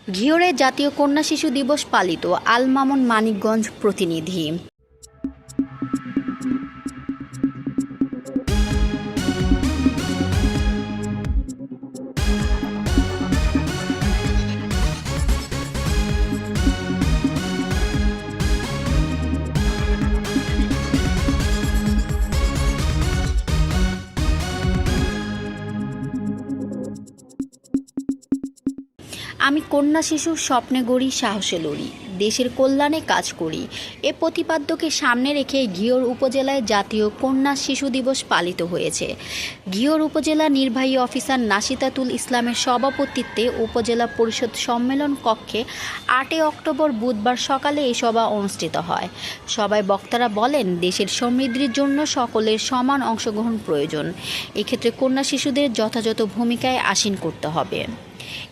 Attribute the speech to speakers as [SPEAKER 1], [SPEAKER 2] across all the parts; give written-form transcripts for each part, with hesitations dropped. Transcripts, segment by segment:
[SPEAKER 1] ঘিওরে জাতীয় কন্যা শিশু দিবস পালিত। আল মামুন, মানিকগঞ্জ প্রতিনিধি। আমি কন্যা শিশুর স্বপ্নে গড়ি, সাহসে লড়ি, দেশের কল্যাণে কাজ করি। এ প্রতিপাদ্যকে সামনে রেখে ঘিওর উপজেলায় জাতীয় কন্যা শিশু দিবস পালিত হয়েছে। ঘিওর উপজেলা নির্বাহী অফিসার নাশিতাতুল ইসলামের সভাপতিত্বে উপজেলা পরিষদ সম্মেলন কক্ষে 8 অক্টোবর বুধবার সকালে এই সভা অনুষ্ঠিত হয়। সভায় বক্তারা বলেন, দেশের সমৃদ্ধির জন্য সকলের সমান অংশগ্রহণ প্রয়োজন। এক্ষেত্রে কন্যা শিশুদের যথাযথ ভূমিকায় আসীন করতে হবে।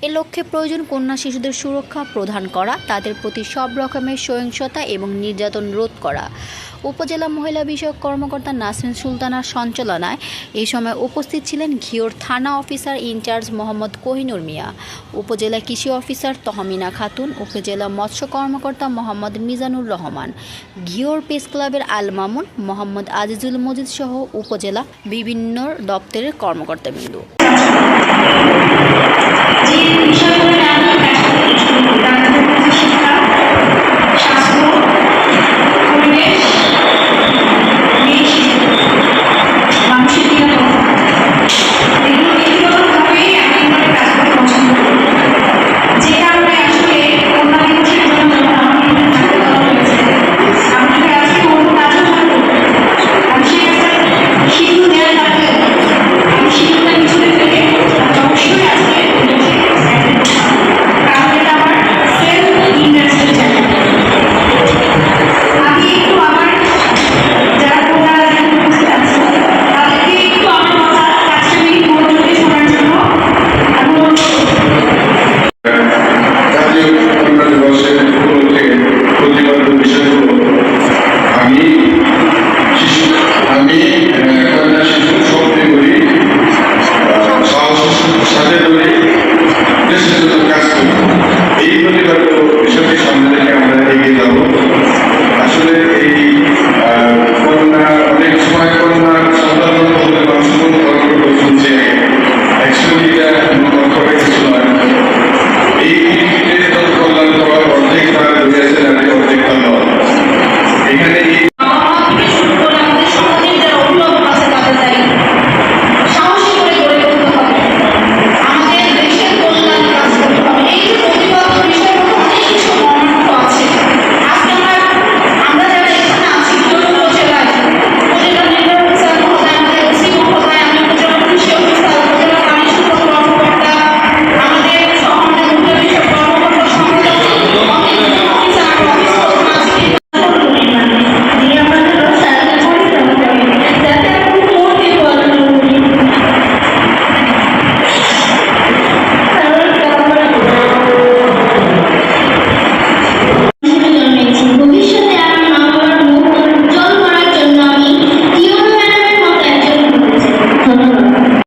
[SPEAKER 1] এ লক্ষ্যে প্রয়োজন কন্যা শিশুদের সুরক্ষা প্রদান করা, তাদের প্রতি সব রকমের সহিংসতা এবং নির্যাতন রোধ করা। উপজেলা মহিলা বিষয়ক কর্মকর্তা নাসরিন সুলতানার সঞ্চালনায় এই সময় উপস্থিত ছিলেন ঘিওর থানা অফিসার ইনচার্জ মোহাম্মদ কোহিনুর মিয়া, উপজেলা কৃষি অফিসার তহমিনা খাতুন, উপজেলা মৎস্য কর্মকর্তা মোহাম্মদ মিজানুর রহমান, ঘিওর প্রেস ক্লাবের আল মামুন, মোহাম্মদ আজিজুল মজিদ সহ উপজেলা বিভিন্ন দপ্তরের কর্মকর্তাবৃন্দ।
[SPEAKER 2] যে বিষয়গুলো